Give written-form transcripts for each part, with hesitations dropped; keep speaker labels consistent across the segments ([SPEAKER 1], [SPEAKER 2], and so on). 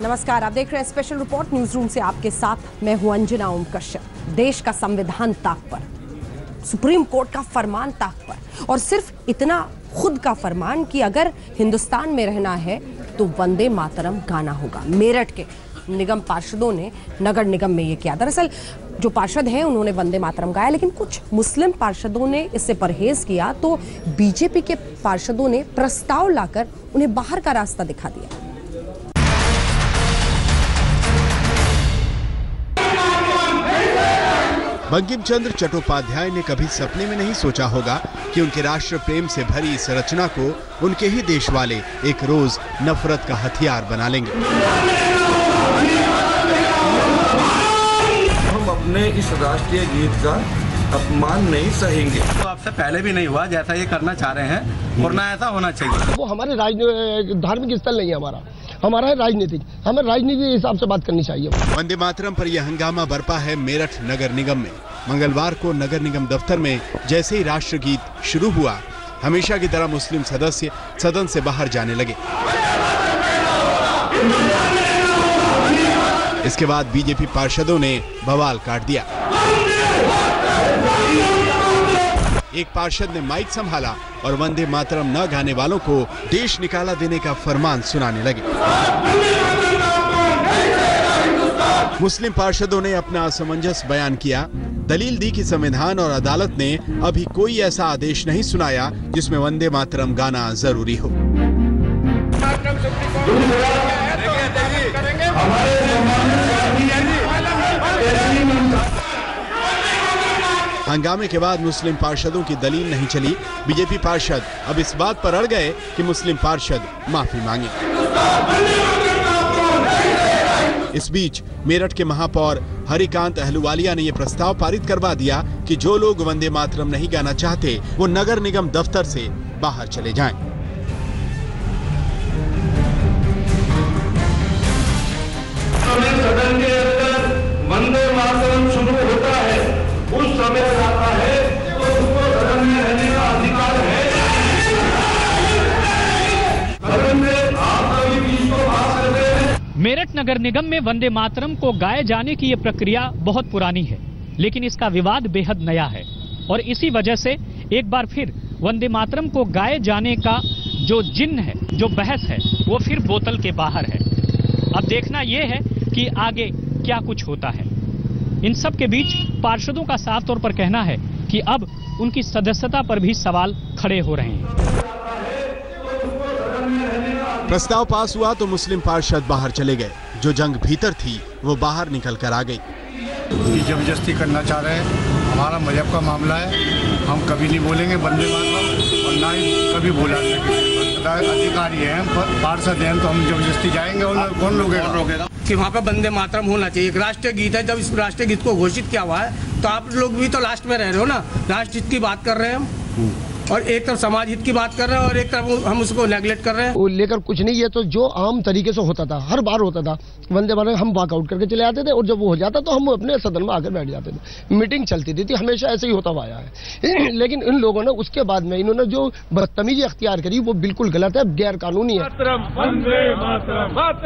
[SPEAKER 1] नमस्कार, आप देख रहे हैं स्पेशल रिपोर्ट न्यूज रूम से आपके साथ मैं हूं अंजना ओम कश्यप। देश का संविधान ताक पर, सुप्रीम कोर्ट का फरमान ताक पर, और सिर्फ इतना खुद का फरमान कि अगर हिंदुस्तान में रहना है तो वंदे मातरम गाना होगा। मेरठ के निगम पार्षदों ने नगर निगम में ये किया। दरअसल जो पार्षद हैं उन्होंने वंदे मातरम गाया, लेकिन कुछ मुस्लिम पार्षदों ने इससे परहेज किया तो बीजेपी के पार्षदों ने प्रस्ताव लाकर उन्हें बाहर का रास्ता दिखा दिया।
[SPEAKER 2] बंकिम चंद्र चट्टोपाध्याय ने कभी सपने में नहीं सोचा होगा कि उनके राष्ट्र प्रेम से भरी इस रचना को उनके ही देश वाले एक रोज नफरत का हथियार बना लेंगे।
[SPEAKER 3] हम अपने इस राष्ट्रीय गीत का अपमान नहीं सहेंगे।
[SPEAKER 4] तो आपसे पहले भी नहीं हुआ जैसा ये करना चाह रहे हैं, और ना ऐसा होना चाहिए।
[SPEAKER 5] वो हमारे धार्मिक स्थल नहीं है, हमारा है राजनीतिक। हमें राजनीति के हिसाब से बात करनी चाहिए।
[SPEAKER 2] वंदे मातरम पर यह हंगामा बरपा है मेरठ नगर निगम में। मंगलवार को नगर निगम दफ्तर में जैसे ही राष्ट्रगीत शुरू हुआ, हमेशा की तरह मुस्लिम सदस्य सदन से बाहर जाने लगे। इसके बाद बीजेपी पार्षदों ने बवाल काट दिया। एक पार्षद ने माइक संभाला और वंदे मातरम न गाने वालों को देश निकाला देने का फरमान सुनाने लगे। मुस्लिम पार्षदों ने अपना असमंजस बयान किया। दलील दी कि संविधान और अदालत ने अभी कोई ऐसा आदेश नहीं सुनाया जिसमें वंदे मातरम गाना जरूरी हो। हंगामे के बाद मुस्लिम पार्षदों की दलील नहीं चली। बीजेपी पार्षद अब इस बात पर अड़ गए कि मुस्लिम पार्षद माफी मांगे। इस बीच मेरठ के महापौर हरिकांत अहलुवालिया ने यह प्रस्ताव पारित करवा दिया कि जो लोग वंदे मातरम नहीं गाना चाहते वो नगर निगम दफ्तर से बाहर चले जाएं।
[SPEAKER 3] सदन के अंदर वंदे मातरम शुरू होता है, उस समय आता है तो उसको सदन में रहने का अधिकार है। सदन में आप कभी बीच को बात करते हैं।
[SPEAKER 6] मेरठ नगर निगम में वंदे मातरम को गाए जाने की ये प्रक्रिया बहुत पुरानी है, लेकिन इसका विवाद बेहद नया है। और इसी वजह से एक बार फिर वंदे मातरम को गाए जाने का जो जिन्न है, जो बहस है, वो फिर बोतल के बाहर है। अब देखना यह है कि आगे क्या कुछ होता है। इन सब के बीच पार्षदों का साफ तौर पर कहना है कि अब उनकी सदस्यता पर भी सवाल खड़े हो रहे हैं।
[SPEAKER 2] प्रस्ताव पास हुआ तो मुस्लिम पार्षद बाहर चले गए। जो जंग भीतर थी वो बाहर निकल कर आ गई।
[SPEAKER 4] जबरदस्ती करना चाह रहे हैं। हमारा मजहब का मामला है, हम कभी नहीं बोलेंगे वंदे मातरम, और ना ही कभी बोला अधिकारी हैं, पार्षद हैं, तो हम जबरदस्ती जाएंगे और कौन रोकेगा
[SPEAKER 7] कि वहाँ पे वंदे मातरम होना चाहिए। एक राष्ट्रीय गीत है, जब इस राष्ट्रीय गीत को घोषित किया हुआ है तो आप लोग भी तो लास्ट में रह रहे हो ना। राष्ट्र हित की बात कर रहे हैं हम, और एक तरफ समाज हित की बात कर रहे हैं और एक तरफ हम उसको नेगलेक्ट कर रहे हैं।
[SPEAKER 5] वो लेकर कुछ नहीं है, तो जो आम तरीके से होता था, हर बार होता था, वंदे मातरम हम वॉकआउट करके चले आते थे, और जब वो हो जाता तो हम अपने सदन में आकर बैठ जाते थे। मीटिंग चलती थी, हमेशा ऐसे ही होता हुआ आया है। लेकिन इन लोगों ने उसके बाद में इन्होंने जो बदतमीजी अख्तियार करी वो बिल्कुल गलत है, गैर कानूनी है।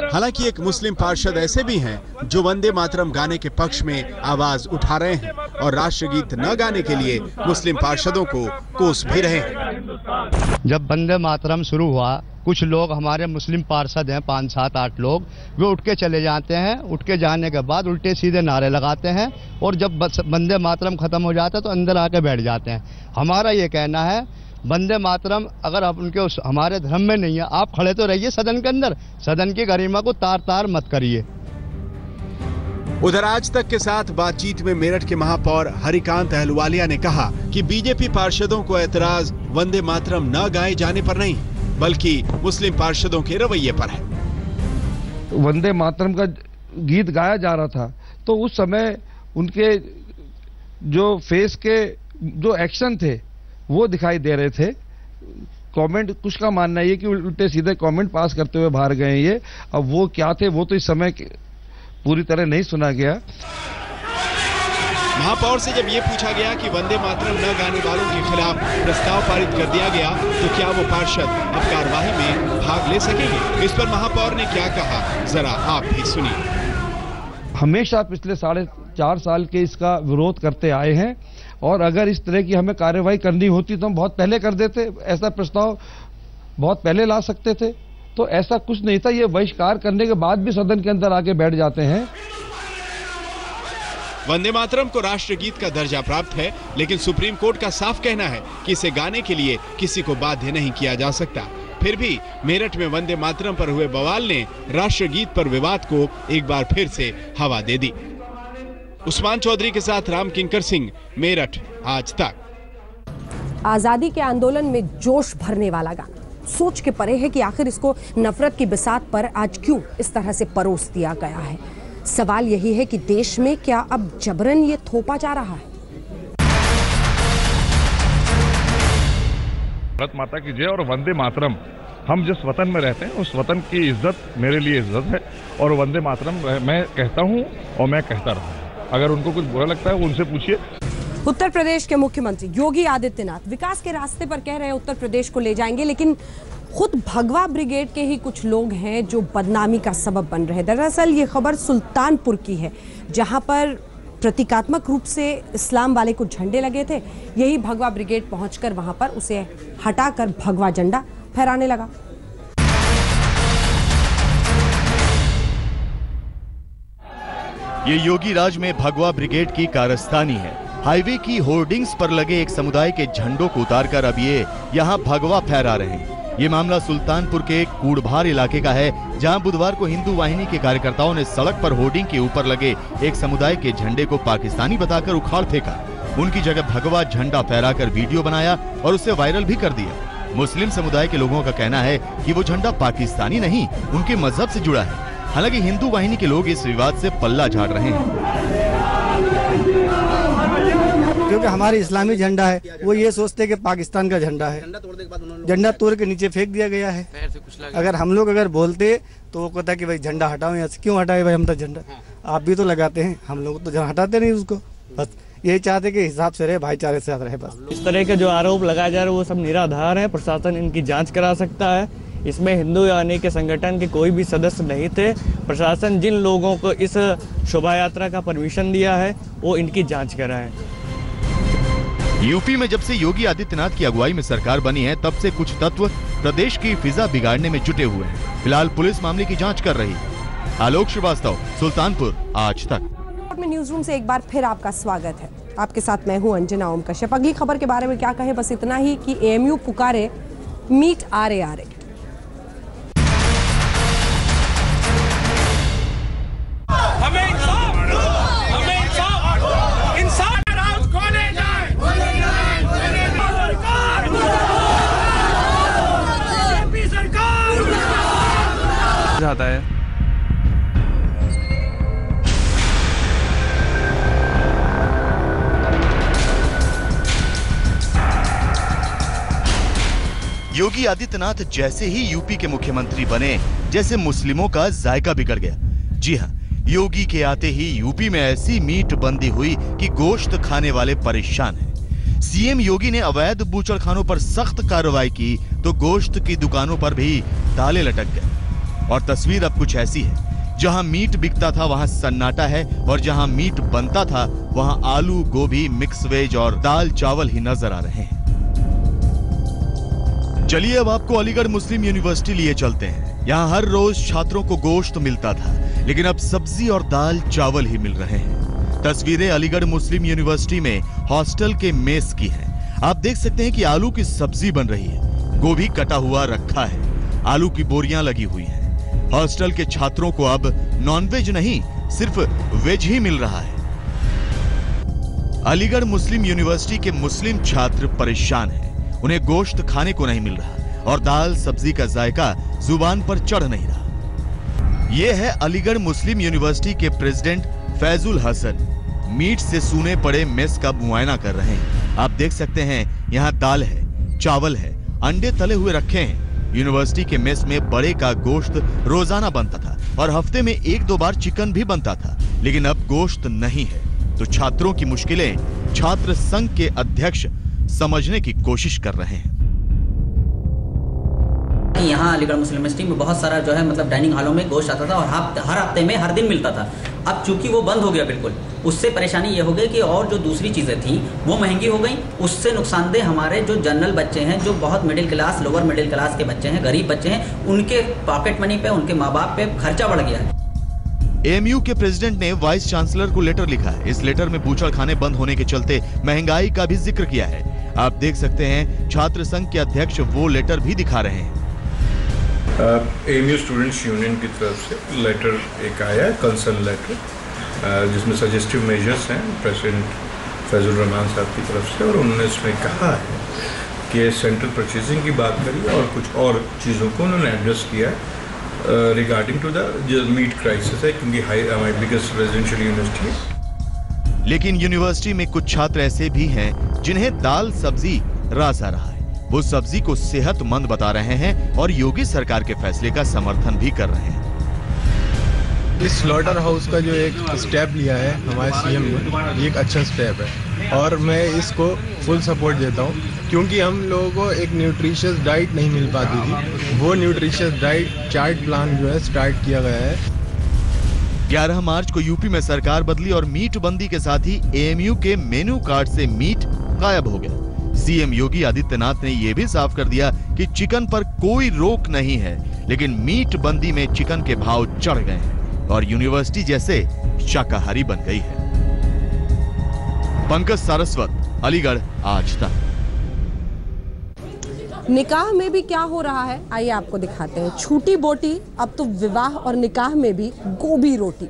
[SPEAKER 2] हालांकि एक मुस्लिम पार्षद ऐसे भी हैं जो वंदे मातरम गाने के पक्ष में आवाज उठा रहे हैं और राष्ट्रगीत न गाने के लिए मुस्लिम पार्षदों को कोस भी रहे हैं।
[SPEAKER 8] जब वंदे मातरम शुरू हुआ, कुछ लोग हमारे मुस्लिम पार्षद हैं, 5, 7, 8 लोग, वे उठ के चले जाते हैं। उठ के जाने के बाद उल्टे सीधे नारे लगाते हैं, और जब वंदे मातरम खत्म हो जाता है तो अंदर आके बैठ जाते हैं। हमारा ये कहना है, वंदे मातरम अगर आप उनके हमारे धर्म में नहीं है, आप खड़े तो रहिए सदन के अंदर, सदन की गरिमा को तार तार मत करिए।
[SPEAKER 2] उधर आज तक के साथ बातचीत में मेरठ के महापौर हरिकांत अहलुवालिया ने कहा कि बीजेपी पार्षदों को ऐतराज वंदे मातरम न गाए जाने पर नहीं, बल्कि मुस्लिम पार्षदों के रवैये पर है।
[SPEAKER 9] वंदे मातरम का गीत गाया जा रहा था तो उस समय उनके जो फेस के जो एक्शन थे वो दिखाई दे रहे थे। कमेंट कुछ का मानना है कि उल्टे सीधे कमेंट पास करते हुए बाहर गए ये। अब वो क्या थे वो तो इस समय पूरी तरह नहीं सुना गया।
[SPEAKER 2] महापौर से जब ये पूछा गया कि वंदे मातरम न गाने वालों के खिलाफ प्रस्ताव पारित कर दिया गया तो क्या वो पार्षद अब कार्यवाही में भाग ले सकेंगे, इस पर महापौर ने क्या कहा, जरा आप भी सुनिए।
[SPEAKER 9] हमेशा पिछले 4.5 साल के इसका विरोध करते आए हैं और अगर इस तरह की हमें कार्यवाही करनी होती तो हम बहुत पहले कर देते, ऐसा प्रस्ताव बहुत पहले ला सकते थे। तो ऐसा कुछ नहीं था, ये बहिष्कार करने के बाद भी सदन के अंदर आके बैठ जाते हैं।
[SPEAKER 2] वंदे मातरम को राष्ट्रगीत का दर्जा प्राप्त है, लेकिन सुप्रीम कोर्ट का साफ कहना है कि इसे गाने के लिए किसी को बाध्य नहीं किया जा सकता। फिर भी मेरठ में वंदे मातरम पर हुए बवाल ने राष्ट्रगीत पर विवाद को एक बार फिर से हवा दे दी। उस्मान चौधरी के साथ राम किंकर सिंह, मेरठ, आज तक।
[SPEAKER 1] आजादी के आंदोलन में जोश भरने वाला गाना सोच के परे है कि आखिर इसको नफरत की बिसात पर आज क्यों इस तरह से परोस दिया गया है। सवाल यही है कि देश में क्या अब जबरन ये थोपा जा रहा है।
[SPEAKER 10] भारत माता की जय और वंदे मातरम। हम जिस वतन में रहते हैं उस वतन की इज्जत मेरे लिए इज्जत है और वंदे मातरम मैं कहता हूं और मैं कहता रहूं। अगर उनको कुछ बुरा लगता है वो उनसे पूछिए।
[SPEAKER 1] उत्तर प्रदेश के मुख्यमंत्री योगी आदित्यनाथ विकास के रास्ते पर कह रहे हैं उत्तर प्रदेश को ले जाएंगे, लेकिन खुद भगवा ब्रिगेड के ही कुछ लोग हैं जो बदनामी का सबब बन रहे हैं। दरअसल ये खबर सुल्तानपुर की है, जहां पर प्रतीकात्मक रूप से इस्लाम वाले कुछ झंडे लगे थे। यही भगवा ब्रिगेड पहुंचकर वहां पर उसे हटाकर भगवा झंडा फहराने लगा।
[SPEAKER 11] ये योगी राज में भगवा ब्रिगेड की कारस्तानी है। हाईवे की होर्डिंग्स पर लगे एक समुदाय के झंडों को उतारकर अब ये यहाँ भगवा फहरा रहे हैं। ये मामला सुल्तानपुर के कूड़भार इलाके का है, जहां बुधवार को हिंदू वाहिनी के कार्यकर्ताओं ने सड़क पर होर्डिंग के ऊपर लगे एक समुदाय के झंडे को पाकिस्तानी बताकर उखाड़ फेंका। उनकी जगह भगवा झंडा फहराकर वीडियो बनाया और उसे वायरल भी कर दिया। मुस्लिम समुदाय के लोगों का कहना है कि वो झंडा पाकिस्तानी नहीं, उनके मजहब से जुड़ा है। हालांकि हिंदू वाहिनी के लोग इस विवाद से पल्ला झाड़ रहे हैं।
[SPEAKER 12] क्योंकि हमारे इस्लामी झंडा है, वो ये सोचते हैं कि पाकिस्तान का झंडा है। झंडा तोड़ के नीचे फेंक दिया गया है। अगर हम लोग बोलते तो वो कहता है कि भाई झंडा हटाओ यहाँ से। क्यों हटाए भाई, हम तो झंडा आप भी तो लगाते हैं, हम लोग तो हटाते नहीं उसको। बस यही चाहते कि हिसाब से रहे, भाईचारे से रहे। बस
[SPEAKER 13] इस तरह के जो आरोप लगाए जा रहे हैं वो सब निराधार है। प्रशासन इनकी जांच करा सकता है। इसमें हिंदू वाहिनी के संगठन के कोई भी सदस्य नहीं थे। प्रशासन जिन लोगों को इस शोभा यात्रा का परमिशन दिया है वो इनकी जांच कराए।
[SPEAKER 11] यूपी में जब से योगी आदित्यनाथ की अगुवाई में सरकार बनी है, तब से कुछ तत्व प्रदेश की फिजा बिगाड़ने में जुटे हुए हैं। फिलहाल पुलिस मामले की जांच कर रही है। आलोक श्रीवास्तव, सुल्तानपुर, आज तक।
[SPEAKER 1] न्यूज रूम से एक बार फिर आपका स्वागत है। आपके साथ मैं हूं अंजना ओम कश्यप। अगली खबर के बारे में क्या कहें, बस इतना ही कि एएमयू पुकारे मीट आरे आरे।
[SPEAKER 14] जाता है
[SPEAKER 11] योगी आदित्यनाथ जैसे ही यूपी के मुख्यमंत्री बने, जैसे मुस्लिमों का जायका बिगड़ गया। जी हाँ, योगी के आते ही यूपी में ऐसी मीट बंदी हुई कि गोश्त खाने वाले परेशान हैं। सीएम योगी ने अवैध बूचड़खानों पर सख्त कार्रवाई की तो गोश्त की दुकानों पर भी ताले लटक गए। और तस्वीर अब कुछ ऐसी है, जहां मीट बिकता था वहां सन्नाटा है और जहां मीट बनता था वहां आलू, गोभी, मिक्स वेज और दाल चावल ही नजर आ रहे हैं। चलिए अब आपको अलीगढ़ मुस्लिम यूनिवर्सिटी लिए चलते हैं। यहाँ हर रोज छात्रों को गोश्त मिलता था, लेकिन अब सब्जी और दाल चावल ही मिल रहे हैं। तस्वीरें अलीगढ़ मुस्लिम यूनिवर्सिटी में हॉस्टल के मेस की हैं। आप देख सकते हैं कि आलू की सब्जी बन रही है, गोभी कटा हुआ रखा है, आलू की बोरियां लगी हुई हैं। हॉस्टल के छात्रों को अब नॉनवेज नहीं, सिर्फ वेज ही मिल रहा है। अलीगढ़ मुस्लिम यूनिवर्सिटी के मुस्लिम छात्र परेशान हैं। उन्हें गोश्त खाने को नहीं मिल रहा और दाल सब्जी का जायका जुबान पर चढ़ नहीं रहा। ये है अलीगढ़ मुस्लिम यूनिवर्सिटी के प्रेसिडेंट फैजुल हसन। मीट से सूने पड़े मेस का मुआयना कर रहे हैं। आप देख सकते हैं यहाँ दाल है, चावल है, अंडे तले हुए रखे हैं। यूनिवर्सिटी के मेस में बड़े का गोश्त रोजाना बनता था और हफ्ते में 1-2 बार चिकन भी बनता था, लेकिन अब गोश्त नहीं है। तो छात्रों की मुश्किलें छात्र संघ के अध्यक्ष समझने की कोशिश कर रहे हैं।
[SPEAKER 15] यहाँ अलीगढ़ मुस्लिम यूनिवर्सिटी में बहुत सारा जो है मतलब डाइनिंग हॉलों में गोश्त आता था और हर हफ्ते में हर दिन मिलता था। अब चूंकि वो बंद हो गया बिल्कुल, उससे परेशानी ये हो गई कि और जो दूसरी चीज़ें थी वो महंगी हो गई। उससे नुकसानदेह हमारे जो जनरल बच्चे हैं, जो बहुत middle class, lower middle class के बच्चे हैं, गरीब बच्चे हैं, उनके पॉकेट मनी पे, उनके माँ बाप पे खर्चा बढ़ गया है।
[SPEAKER 11] एएमयू के प्रेसिडेंट ने वाइस चांसलर को लेटर लिखा है। इस लेटर में बूचड़खाने बंद होने के चलते महंगाई का भी जिक्र किया है। आप देख सकते हैं छात्र संघ के अध्यक्ष वो लेटर भी दिखा रहे हैं।
[SPEAKER 16] एएमयू स्टूडेंट्स यूनियन की तरफ से लेटर एक आया है, कंसर्न लेटर, जिसमें सजेस्टिव मेजर्स हैं प्रेसिडेंट फैजुल रहमान साहब की तरफ से, और उन्होंने इसमें कहा है कि सेंट्रल परचेजिंग की बात करी और कुछ और चीज़ों को उन्होंने एड्रेस किया regarding to the meat crisis है, क्योंकि हमारी बिगेस्ट रेजिडेंशियल यूनिवर्सिटी है।
[SPEAKER 11] लेकिन यूनिवर्सिटी में कुछ छात्र ऐसे भी हैं जिन्हें दाल सब्जी रास आ रहा है। वो सब्जी को सेहतमंद बता रहे हैं और योगी सरकार के फैसले का समर्थन भी कर रहे हैं।
[SPEAKER 17] इस स्लॉटर हाउस का जो एक स्टेप लिया है हमारे सीएम ने, ये एक अच्छा स्टेप है और मैं इसको फुल सपोर्ट देता हूँ, क्योंकि हम लोगों को एक न्यूट्रिशियस डाइट नहीं मिल पाती थी। वो न्यूट्रिशियस डाइट चार्ट प्लान जो है स्टार्ट किया गया है।
[SPEAKER 11] 11 मार्च को यूपी में सरकार बदली और मीट बंदी के साथ ही एएमयू के मेनू कार्ड से मीट गायब हो गया। सीएम योगी आदित्यनाथ ने यह भी साफ कर दिया कि चिकन पर कोई रोक नहीं है, लेकिन मीट बंदी में चिकन के भाव चढ़ गए हैं और यूनिवर्सिटी जैसे शाकाहारी बन गई है। पंकज सारस्वत, अलीगढ़ आज तक।
[SPEAKER 1] निकाह में भी क्या हो रहा है आइए आपको दिखाते हैं। छूटी बोटी, अब तो विवाह और निकाह में भी गोभी रोटी।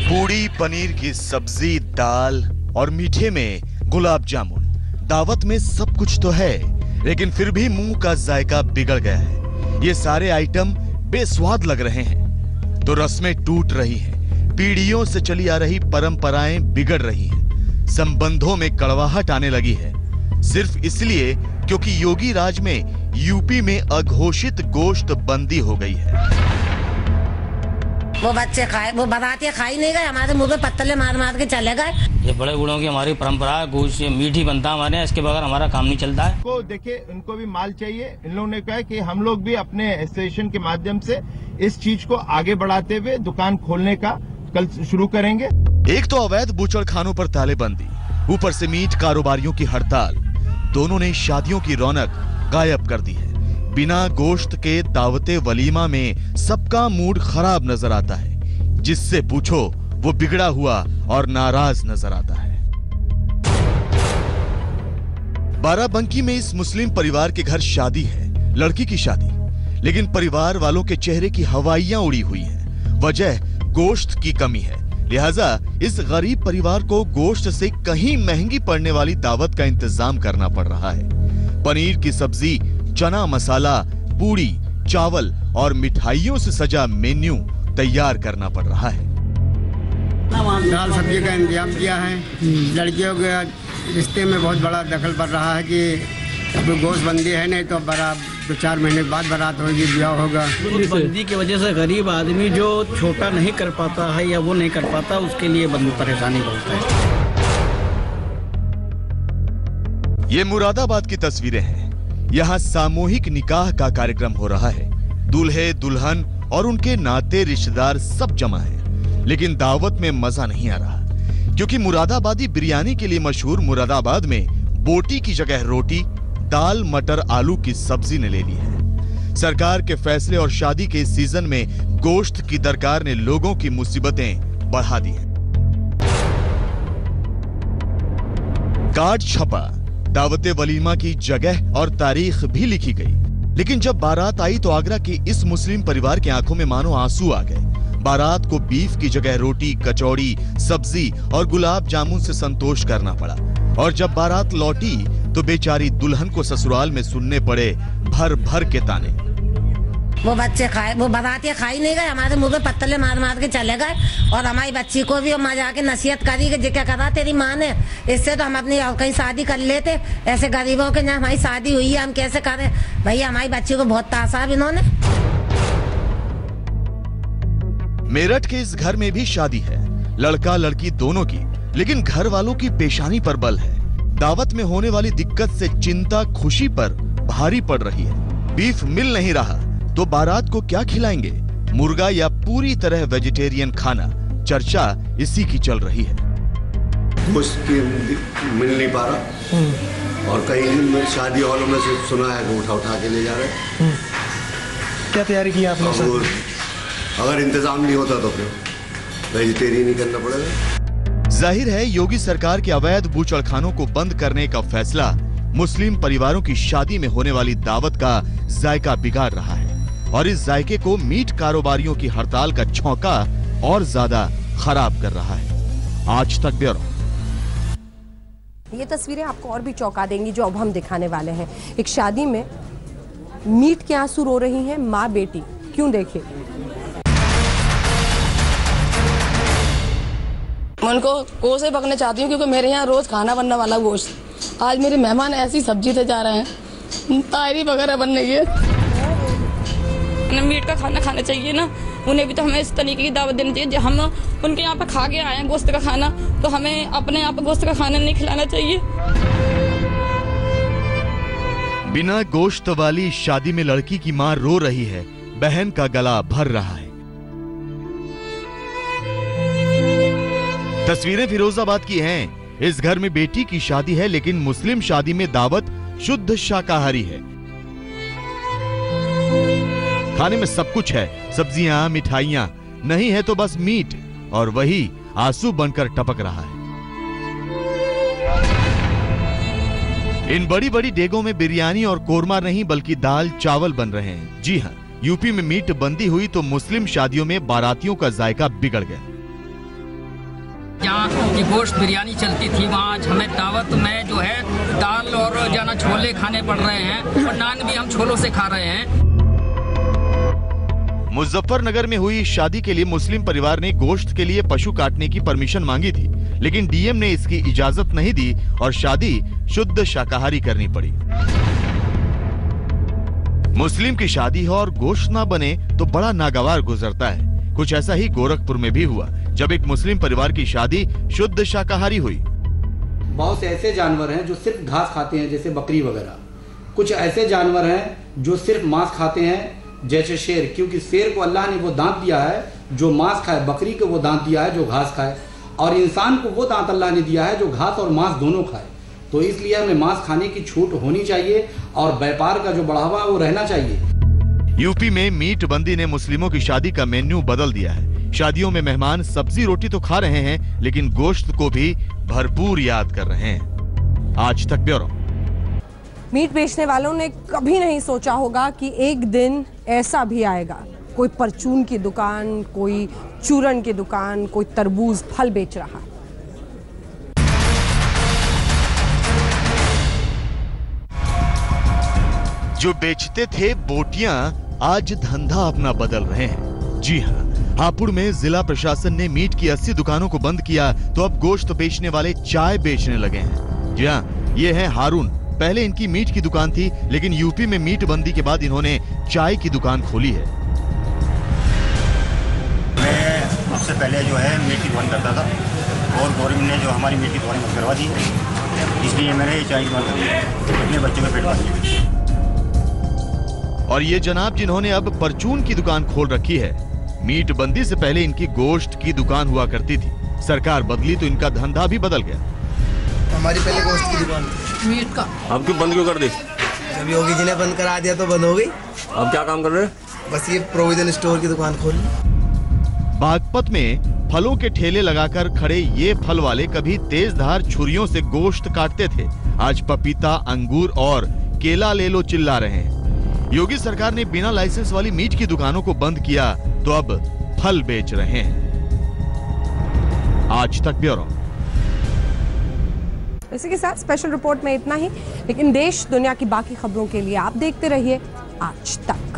[SPEAKER 11] पूड़ी, पनीर की सब्जी, दाल और मीठे में गुलाब जामुन। दावत में सब कुछ तो है, लेकिन फिर भी मुंह का जायका बिगड़ गया है। ये सारे आइटम बेस्वाद लग रहे हैं तो रस्में टूट रही हैं, पीढ़ियों से चली आ रही परंपराएं बिगड़ रही हैं, संबंधों में कड़वाहट आने लगी है, सिर्फ इसलिए क्योंकि योगी राज में यूपी में अघोषित गोश्त बंदी हो गई है।
[SPEAKER 18] वो बच्चे खाए, वो बनाते खाई नहीं गए, हमारे मुंह पे पत्तले मार मार के चले गए।
[SPEAKER 19] ये बड़े बूढ़ों की हमारी परंपरा है, गोश्त मीठ ही बनता है हमारे यहाँ, इसके बगैर हमारा काम नहीं चलता है।
[SPEAKER 17] को देखिए, उनको भी माल चाहिए। इन लोगों ने कहा कि हम लोग भी अपने एसोसिएशन के माध्यम से इस चीज को आगे बढ़ाते हुए दुकान खोलने का कल शुरू करेंगे।
[SPEAKER 11] एक तो अवैध बूचड़खानों पर तालेबंदी, ऊपर से मीट कारोबारियों की हड़ताल, दोनों ने शादियों की रौनक गायब कर दी है। बिना गोश्त के दावते वलीमा में सबका मूड खराब नजर आता है, जिससे पूछो वो बिगड़ा हुआ और नाराज नजर आता है। बाराबंकी में इस मुस्लिम परिवार के घर शादी है, लड़की की शादी, लेकिन परिवार वालों के चेहरे की हवाइयां उड़ी हुई हैं। वजह गोश्त की कमी है, लिहाजा इस गरीब परिवार को गोश्त से कहीं महंगी पड़ने वाली दावत का इंतजाम करना पड़ रहा है। पनीर की सब्जी, चना मसाला, पूड़ी, चावल और मिठाइयों से सजा मेन्यू तैयार करना पड़ रहा है।
[SPEAKER 20] दाल सब्जी का इंतजाम किया है। लड़कियों के रिश्ते में बहुत बड़ा दखल पड़ रहा है कि अब गोश्त बंदी है, नहीं तो बड़ा 2-4 महीने बाद बारात होगी, ब्याह होगा।
[SPEAKER 21] बंदी की वजह से गरीब आदमी जो छोटा नहीं कर पाता है या वो नहीं कर पाता, उसके लिए बंदी परेशानी होता है।
[SPEAKER 11] ये मुरादाबाद की तस्वीरें हैं। यहाँ सामूहिक निकाह का कार्यक्रम हो रहा है। दूल्हे, दुल्हन और उनके नाते रिश्तेदार सब जमा हैं, लेकिन दावत में मजा नहीं आ रहा, क्योंकि मुरादाबादी बिरयानी के लिए मशहूर मुरादाबाद में बोटी की जगह रोटी, दाल, मटर, आलू की सब्जी ने ले ली है। सरकार के फैसले और शादी के इस सीजन में गोश्त की दरकार ने लोगों की मुसीबतें बढ़ा दी हैं। कार्ड छपा, दावते वलीमा की जगह और तारीख भी लिखी गई, लेकिन जब बारात आई तो आगरा के इस मुस्लिम परिवार की आंखों में मानो आंसू आ गए। बारात को बीफ की जगह रोटी, कचौड़ी, सब्जी और गुलाब जामुन से संतोष करना पड़ा, और जब बारात लौटी तो बेचारी दुल्हन को ससुराल में सुनने पड़े भर भर के ताने।
[SPEAKER 18] वो बच्चे खाए, वो बाराती खाई नहीं गए, हमारे मुंह पे पत्तले मार मार के चले गए। और हमारी बच्ची को भी मजा के नसीहत करी कि क्या करा तेरी माँ ने, इससे तो हम अपनी और कहीं शादी कर लेते। ऐसे गरीबों के ना हमारी शादी हुई है, हम कैसे करें भैया। हमारी बच्ची को बहुत तासा इन्होंने।
[SPEAKER 11] मेरठ के इस घर में भी शादी है, लड़का लड़की दोनों की, लेकिन घर वालों की पेशानी पर बल है। दावत में होने वाली दिक्कत से चिंता खुशी पर भारी पड़ रही है। बीफ मिल नहीं रहा तो बारात को क्या खिलाएंगे, मुर्गा या पूरी तरह वेजिटेरियन खाना, चर्चा इसी की चल रही है।
[SPEAKER 3] गोश्त मिल नहीं पा रहा और कई शादी हॉलों में से सुना है कि उठा के ले जा रहे।
[SPEAKER 22] क्या तैयारी की आपने सर?
[SPEAKER 3] अगर इंतजाम नहीं होता तो फिर वेजिटेरियन ही करना पड़ेगा।
[SPEAKER 11] जाहिर है योगी सरकार के अवैध बूचड़खानों को बंद करने का फैसला मुस्लिम परिवारों की शादी में होने वाली दावत का जायका बिगाड़ रहा है और इस जायके को मीट कारोबारियों की हड़ताल का छौंका और ज्यादा खराब कर रहा है। आज तक ब्यूरो।
[SPEAKER 1] ये तस्वीरें आपको और भी चौंका देंगी जो अब हम दिखाने वाले हैं। एक शादी में मीट के आंसू रो रही हैं माँ बेटी, क्यों देखिए।
[SPEAKER 23] मैं उनको कोसे पकने चाहती हूँ क्योंकि मेरे यहाँ रोज खाना बनने वाला गोश्त, आज मेरे मेहमान ऐसी सब्जी से जा रहे हैं, तायरी वगैरह बनने की। मीट का खाना खाना चाहिए ना, उन्हें भी तो हमें इस तरीके की दावत देनी चाहिए। हम उनके यहाँ पे खा के आए हैं गोश्त का खाना, तो हमें अपने यहाँ पे गोश्त का खाना नहीं खिलाना चाहिए।
[SPEAKER 11] बिना गोश्त वाली शादी में लड़की की मां रो रही है, बहन का गला भर रहा है। तस्वीरें फिरोजाबाद की हैं। इस घर में बेटी की शादी है लेकिन मुस्लिम शादी में दावत शुद्ध शाकाहारी है। खाने में सब कुछ है, सब्जियां, मिठाइयां, नहीं है तो बस मीट, और वही आंसू बनकर टपक रहा है। इन बड़ी बड़ी देगों में बिरयानी और कोरमा नहीं बल्कि दाल चावल बन रहे हैं। जी हां, यूपी में मीट बंदी हुई तो मुस्लिम शादियों में बारातियों का जायका बिगड़ गया।
[SPEAKER 24] जहाँ की गोश्त बिरयानी चलती थी वहाँ हमें दावत में जो है दाल और जाना छोले खाने पड़ रहे हैं और नान भी हम छोलों से खा रहे हैं।
[SPEAKER 11] मुजफ्फरनगर में हुई शादी के लिए मुस्लिम परिवार ने गोश्त के लिए पशु काटने की परमिशन मांगी थी, लेकिन डीएम ने इसकी इजाजत नहीं दी और शादी शुद्ध शाकाहारी करनी पड़ी। मुस्लिम की शादी हो और गोश्त ना बने तो बड़ा नागवार गुजरता है। कुछ ऐसा ही गोरखपुर में भी हुआ जब एक मुस्लिम परिवार की शादी शुद्ध शाकाहारी हुई।
[SPEAKER 25] बहुत से ऐसे जानवर हैं जो सिर्फ घास खाते हैं जैसे बकरी वगैरह, कुछ ऐसे जानवर हैं जो सिर्फ मांस खाते हैं जैसे शेर, क्योंकि शेर को अल्लाह ने वो दांत दिया है जो मांस खाए, बकरी को वो दांत दिया है जो घास खाए, और इंसान को वो दांत अल्लाह ने दिया है जो घास और मांस दोनों खाए। तो इसलिए हमें मांस खाने की छूट होनी चाहिए और व्यापार का जो बढ़ावा वो रहना चाहिए।
[SPEAKER 11] यूपी में मीट बंदी ने मुस्लिमों की शादी का मेन्यू बदल दिया है। शादियों में मेहमान सब्जी रोटी तो खा रहे हैं लेकिन गोश्त को भी भरपूर याद कर रहे हैं। आज तक ब्यूरो।
[SPEAKER 1] मीट बेचने वालों ने कभी नहीं सोचा होगा कि एक दिन ऐसा भी आएगा, कोई परचून की दुकान, कोई चूरन की दुकान, कोई तरबूज फल बेच रहा है।
[SPEAKER 11] जो बेचते थे बोटियां आज धंधा अपना बदल रहे हैं। जी हां, हापुड़ में जिला प्रशासन ने मीट की 80 दुकानों को बंद किया तो अब गोश्त बेचने वाले चाय बेचने लगे हैं। जी हां, ये है हारून। पहले इनकी मीट की दुकान थी लेकिन यूपी में मीट बंदी के बाद इन्होंने चाय की दुकान खोली है।
[SPEAKER 26] मैं उससे पहले जो है मीट की दुकान करता था और गवर्नमेंट ने जो हमारी मीट की दुकान बंद करवा दी, इसलिए मैंने चाय की दुकान कर अपने बच्चों का पेट पाल लिया।
[SPEAKER 11] और ये जनाब जिन्होंने अब परचून की दुकान खोल रखी है, मीट बंदी से पहले इनकी गोश्त की दुकान हुआ करती थी। सरकार बदली तो इनका धंधा भी बदल गया।
[SPEAKER 22] हमारी पहले गोश्त की दुकान
[SPEAKER 27] मीट का,
[SPEAKER 22] अब क्यों बंद क्यों कर दी? जब योगी जी ने बंद करा दिया तो बंद हो गई। अब क्या काम कर रहे हैं? बस ये प्रोविजन स्टोर की दुकान खोली।
[SPEAKER 11] बागपत में फलों के ठेले लगाकर खड़े ये फल वाले कभी तेजधार छुरियों से गोश्त काटते थे, आज पपीता, अंगूर और केला ले लो चिल्ला रहे हैं। योगी सरकार ने बिना लाइसेंस वाली मीट की दुकानों को बंद किया तो अब फल बेच रहे हैं। आज तक ब्यूरो।
[SPEAKER 1] इसी के साथ स्पेशल रिपोर्ट में इतना ही, लेकिन देश दुनिया की बाकी खबरों के लिए आप देखते रहिए आज तक।